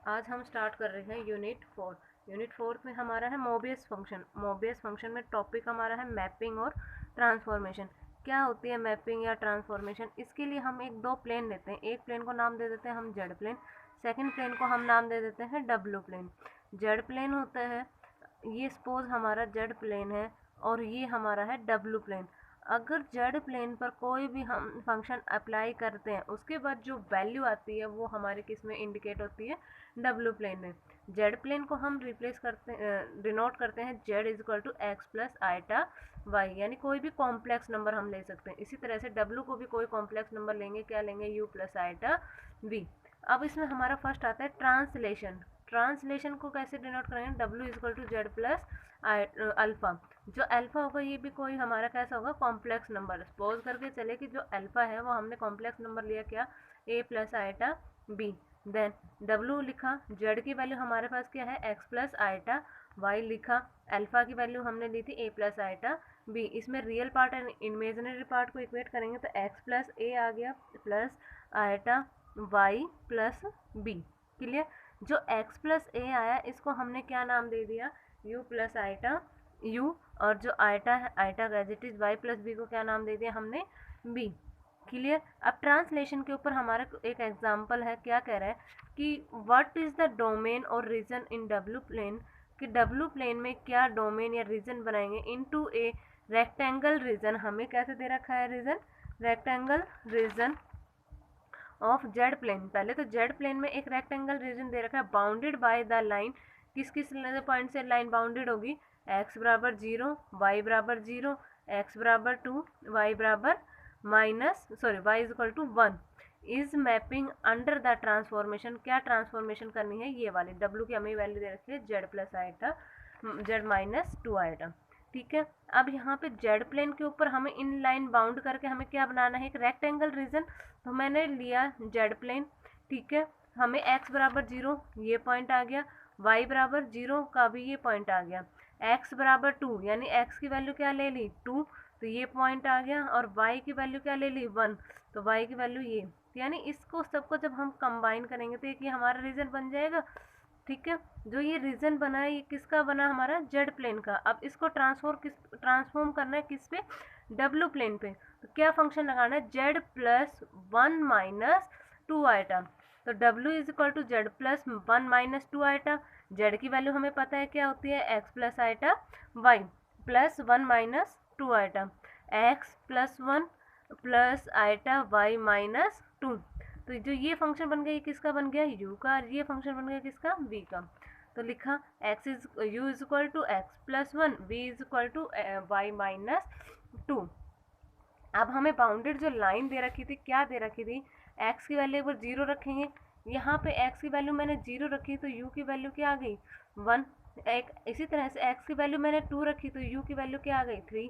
आज हम स्टार्ट कर रहे हैं यूनिट 4। यूनिट 4 में हमारा है मोबियस फंक्शन। मोबियस फंक्शन में टॉपिक हमारा है मैपिंग और ट्रांसफॉर्मेशन। क्या होती है मैपिंग या ट्रांसफॉर्मेशन? इसके लिए हम एक दो प्लेन लेते हैं। एक प्लेन को नाम दे देते हैं हम जेड प्लेन, सेकंड प्लेन को हम नाम दे देते हैं डब्ल्यू प्लेन। जेड प्लेन होता है, ये सपोज हमारा जेड प्लेन है और ये हमारा है डब्ल्यू प्लेन। अगर जेड प्लेन पर कोई भी हम फंक्शन अप्लाई करते हैं, उसके बाद जो वैल्यू आती है वो हमारे किस में इंडिकेट होती है? डब्ल्यू प्लेन में। जेड प्लेन को हम रिप्लेस करते डिनोट करते हैं Z is equal to X plus iota Y, यानी कोई भी कॉम्प्लेक्स नंबर हम ले सकते हैं। इसी तरह से डब्ल्यू को भी कोई कॉम्प्लेक्स नंबर लेंगे, क्या लेंगे? U plus iota V. अब इसमें हमारा फर्स्ट आता है ट्रांसलेशन। ट्रांसलेशन को कैसे डिनोट करेंगे? W is equal to Z plus alpha. जो अल्फा होगा ये भी कोई हमारा कैसा होगा? Complex number. सपोज करके चले कि जो अल्फा है वो हमने कॉम्प्लेक्स नंबर लिया, क्या? A plus iota B. Then W लिखा, जेड की वैल्यू हमारे पास क्या है? एक्स प्लस आइटा वाई लिखा, अल्फा की वैल्यू हमने ली थी ए प्लस आइटा बी। इसमें real part and imaginary part को इक्वेट करेंगे तो एक्स प्लस ए आ गया plus iota Y plus B. Clear? जो x प्लस ए आया इसको हमने क्या नाम दे दिया? u plus iota u। और जो आइटा है, आइटा का as it is y plus B को क्या नाम दे दिया हमने? b। क्लियर? अब ट्रांसलेशन के ऊपर हमारा एक एग्जांपल है। क्या कह रहा है कि व्हाट इज द डोमेन और रीजन इन डब्ल्यू प्लेन, कि डब्ल्यू प्लेन में क्या डोमेन या रीजन बनाएंगे इनटू ए रेक्टेंगल रीजन। हमें कैसे दे रखा है region? Rectangle region of Z plane. पहले तो जेड प्लेन में एक रेक्टेंगल रीजन दे रखा है बाउंडेड बाय द लाइन। किस किस पॉइंट से लाइन बाउंडेड होगी? x बराबर 0, y बराबर 0, x बराबर 2, y बराबर minus y is equal to 1 is mapping under the transformation. क्या ट्रांसफॉर्मेशन करनी है? ये वाली w की हमें वैल्यू दे रखी है Z plus iota, Z minus 2 iota. ठीक है, अब यहाँ पे जेड प्लेन के ऊपर हमें इन लाइन बाउंड करके हमें क्या बनाना है? एक रेक्टेंगल रीजन। तो मैंने लिया जेड प्लेन। ठीक है, हमें x बराबर 0 ये पॉइंट आ गया, y बराबर 0 का भी ये पॉइंट आ गया, x बराबर 2 यानी x की वैल्यू क्या ले ली? 2, तो ये पॉइंट आ गया, और y की वैल्यू क्या ले ली? 1, तो y की वैल्यू ये। यानी इसको सबको जब हम कंबाइन करेंगे तो ये हमारा रीजन बन जाएगा। ठीक है, जो ये रीजन बना है ये किसका बना? हमारा जेड प्लेन का। अब इसको ट्रांसफॉर्म करना है किस पे? डब्ल्यू प्लेन पे। तो क्या फंक्शन लगाना है? Z plus 1 minus 2 iota. तो W is equal to Z plus 1 minus 2 iota. Z की वैल्यू हमें पता है क्या होती है? X plus iota Y plus 1 minus 2 iota, X plus 1 plus iota Y minus 2। तो जो ये फंक्शन बन गया ये किसका बन गया? u का। और ये फंक्शन बन गया किसका? v का। तो लिखा x is u is equal to X plus 1, v is equal to Y minus 2। अब हमें बाउंडेड जो लाइन दे रखी थी, क्या दे रखी थी? x की वैल्यू पर 0 रखेंगे। यहाँ पे x की वैल्यू मैंने 0 रखी तो u की वैल्यू क्या आ गई? 1। एक इसी तरह से x की वैल्यू मैंने 2 रखी तो u की वैल्यू क्या आ गई? 3।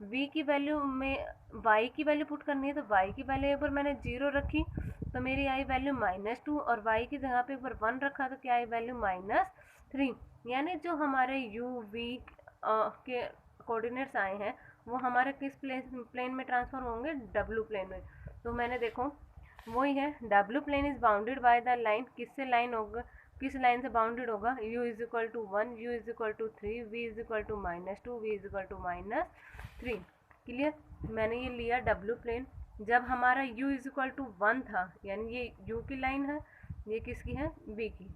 v की वैल्यू में y की वैल्यू पुट करनी है तो y की वैल्यू पर मैंने 0 रखी तो मेरी आई वैल्यू -2, और y की जगह पे ऊपर 1 रखा तो क्या आई वैल्यू? -3। यानी जो हमारे u v के कोऑर्डिनेट्स आए हैं वो हमारे किस प्लेन में ट्रांसफर होंगे? डब्ल्यू प्लेन में। तो मैंने देखो वही है, W plane is bounded by the line. किससे लाइन होगा? किस लाइन से बाउंडेड होगा? u is equal to 1, u is equal to 3, v is equal to -2, v is equal to -3। Clear? मैंने ये लिया डब्ल्यू प्लेन। जब हमारा u इज इक्वल टू 1 था, यानी ये u की लाइन है, ये किसकी है? b की।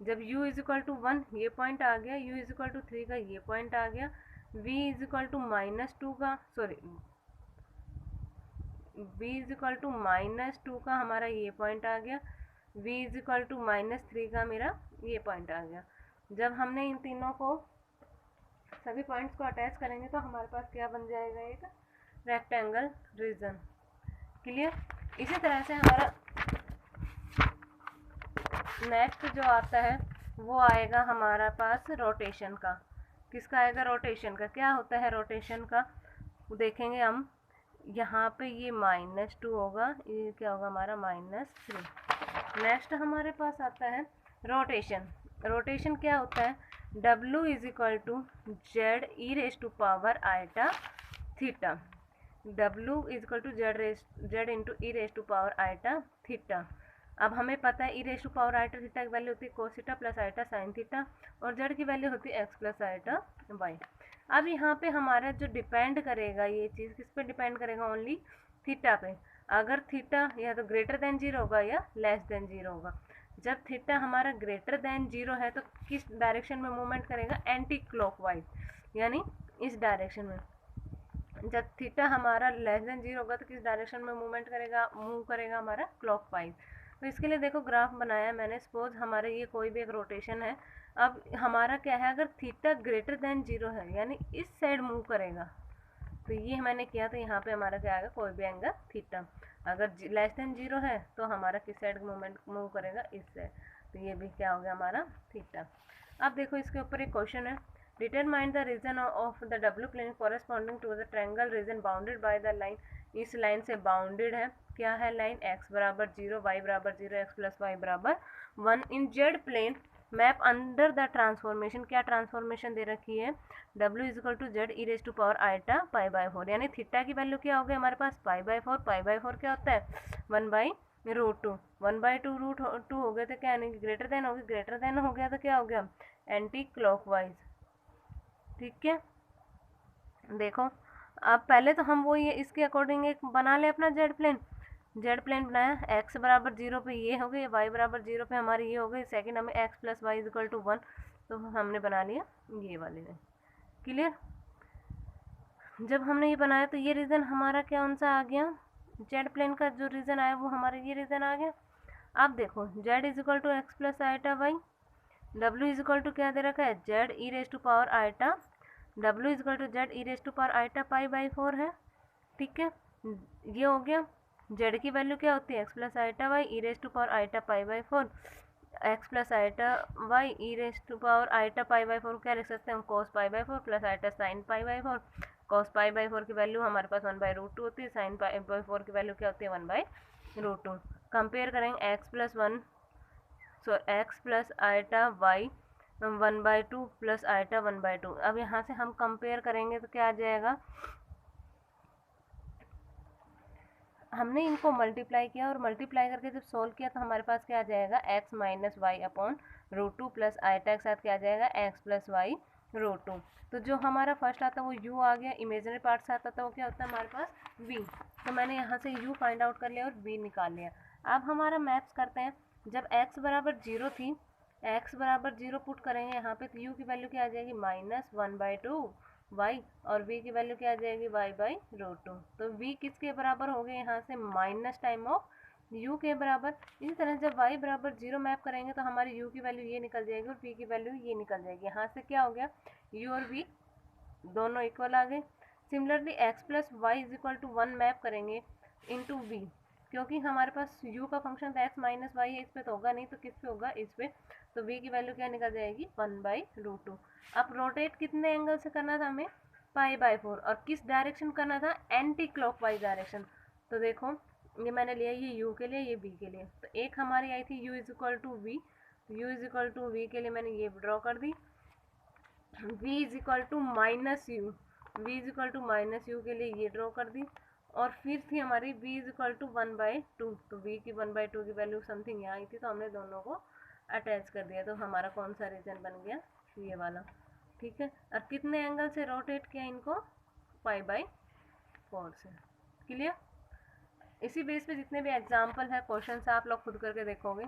जब u इज इक्वल टू 1 ये पॉइंट आ गया, u इज इक्वल टू 3 का ये पॉइंट आ गया, v इज इक्वल टू -2 का v इज इक्वल टू -2 का हमारा ये पॉइंट आ गया, v इज इक्वल टू -3 का मेरा ये पॉइंट आ गया। जब हमने इन तीनों को सभी पॉइंट्स को अटैच करेंगे तो हमारे पास क्या बन जाएगा? एक रेक्टेंगल रीजन। क्लियर? इसी तरह से हमारा नेक्स्ट जो आता है वो आएगा हमारा पास रोटेशन का। किसका आएगा? रोटेशन का। क्या होता है रोटेशन का? देखेंगे हम। यहाँ पे ये -2 होगा, ये क्या होगा हमारा? -3। नेक्स्ट हमारे पास आता है रोटेशन। रोटेशन क्या होता है? W is equal to Z E raise to power iota theta. W is equal to Z into E raise to power iota theta. अब हमें पता है E raise to power iota theta की value होती है cos theta plus iota sine theta, और Z की value होती है एक्स प्लस आइटा वाई। अब यहाँ पे हमारा जो डिपेंड करेगा, ये चीज़ किस पे डिपेंड करेगा, ओनली थीटा पे। अगर थीटा या तो ग्रेटर देन जीरो होगा या लेस देन जीरो होगा। जब थीटा हमारा ग्रेटर देन जीरो है तो किस डायरेक्शन में मूवमेंट करेगा, एंटी क्लॉकवाइज, यानी इस डायरेक्शन में। जब थीटा हमारा लेस देन जीरो होगा तो किस डायरेक्शन में मूवमेंट करेगा, मूव करेगा हमारा क्लॉकवाइज। तो इसके लिए देखो ग्राफ बनाया मैंने, सपोज हमारे ये कोई भी एक रोटेशन है। अब हमारा क्या है, अगर थीटा ग्रेटर देन जीरो है यानी इस साइड मूव करेगा, तो ये मैंने किया तो यहाँ पे हमारा क्या आएगा, कोई भी एंगल थीटा। अगर लेस देन जीरो है तो हमारा किस साइड मूवमेंट मूव करेगा, इस साइड, तो ये भी क्या हो गया हमारा थीटा। अब देखो इसके ऊपर एक क्वेश्चन है, determine the region of the W plane corresponding to the triangle region bounded by the line. इस लाइन से बाउंडेड है, क्या है लाइन, एक्स बराबर जीरो, वाई बराबर जीरो, एक्स प्लस वाई बराबर one. In Z plane map under the transformation, क्या transformation दे रखी है, w is equal to Z e raise to power iota pi by four, यानी थीटा की value क्या हो गई हमारे पास, pi by four. Pi by four क्या होता है, one by root two. One by two root two हो गए तो क्या, यानी ग्रेटर देन हो गया, ग्रेटर देन हो गया तो क्या हो गया, एंटी क्लॉकवाइज। ठीक है, देखो अब पहले तो हम वो ये इसके अकॉर्डिंग एक बना ले अपना जेड प्लेन। जेड प्लेन बनाया, एक्स बराबर जीरो पे ये हो गई, वाई बराबर जीरो पे हमारी ये हो गई। सेकंड हमें X plus Y is equal to one, तो हमने बना लिया ये वाले ने। क्लियर, जब हमने ये बनाया तो ये रीज़न हमारा कौन सा आ गया, जेड प्लेन का जो रीज़न आया वो हमारा ये रीज़न आ गया। अब देखो Z is equal to X plus iota Y, W is equal to क्या दे रखा है, Z e raise to power iota, W is equal to Z e raise to power iota pi by four है। ठीक है, ये हो गया। जेड की वैल्यू क्या होती है, X plus iota Y E raise to power iota pi by four, X plus iota Y E raise to power iota pi by four क्या लिख सकते हैं हम, cos pi by four plus iota sine pi by four. Cos pi by four की value हमारे पास one by root two होती है, साइन पाई बाई फोर की वैल्यू क्या होती है, one by root to. Compare करेंगे X plus one, so X plus iota Y one by two plus iota one by two. अब यहाँ से हम कंपेयर करेंगे तो क्या आ जाएगा, हमने इनको मल्टीप्लाई किया और मल्टीप्लाई करके जब सोल्व किया तो हमारे पास क्या आ जाएगा, X minus Y upon root two plus iota के साथ क्या आ जाएगा, X plus Y root two. तो जो हमारा फर्स्ट आता है वो u आ गया, इमेजनरी पार्ट से आता था वो क्या होता है हमारे पास v। तो मैंने यहाँ से u फाइंड आउट कर लिया और v निकाल लिया। अब हमारा मैथ्स करते हैं, जब x बराबर जीरो थी, x बराबर जीरो पुट करेंगे यहाँ पे, तो u की वैल्यू क्या आ जाएगी, minus one by to y, और v की वैल्यू क्या आ जाएगी, y बाई रूट टू। तो v किसके बराबर हो गए यहाँ से, माइनस टाइम ऑफ u के बराबर। इसी तरह जब y बराबर जीरो मैप करेंगे तो हमारी u की वैल्यू ये निकल जाएगी और v की वैल्यू ये निकल जाएगी। यहाँ से क्या हो गया, u और v दोनों इक्वल आ गए। Similarly x plus Y is equal to one map करेंगे इंटू v, क्योंकि हमारे पास u का फंक्शन था x माइनस वाई है, इस पे तो होगा नहीं, तो किस पे होगा, इस पे। तो v की वैल्यू क्या निकल जाएगी, वन बाई रूट टू। अब रोटेट कितने एंगल से करना था हमें, पाई बाई फोर, और किस डायरेक्शन करना था, एंटी क्लॉकवाइज डायरेक्शन। तो देखो ये मैंने लिया ये u के लिए, ये v के लिए। तो एक हमारी आई थी u is equal to V, u is equal to V के लिए मैंने ये ड्रॉ कर दी, v is equal to minus U, v is equal to minus U के लिए ये ड्रॉ कर दी। और फिर थी हमारी v is equal to one by two, तो v की वन बाई टू की वैल्यू समथिंग यहाँ आई थी, तो हमने दोनों को अटैच कर दिया। तो हमारा कौन सा रीजन बन गया, ये वाला। ठीक है, और कितने एंगल से रोटेट किया इनको, पाई बाई फोर से। क्लियर, इसी बेस पे जितने भी एग्जाम्पल है, क्वेश्चन आप लोग खुद करके देखोगे।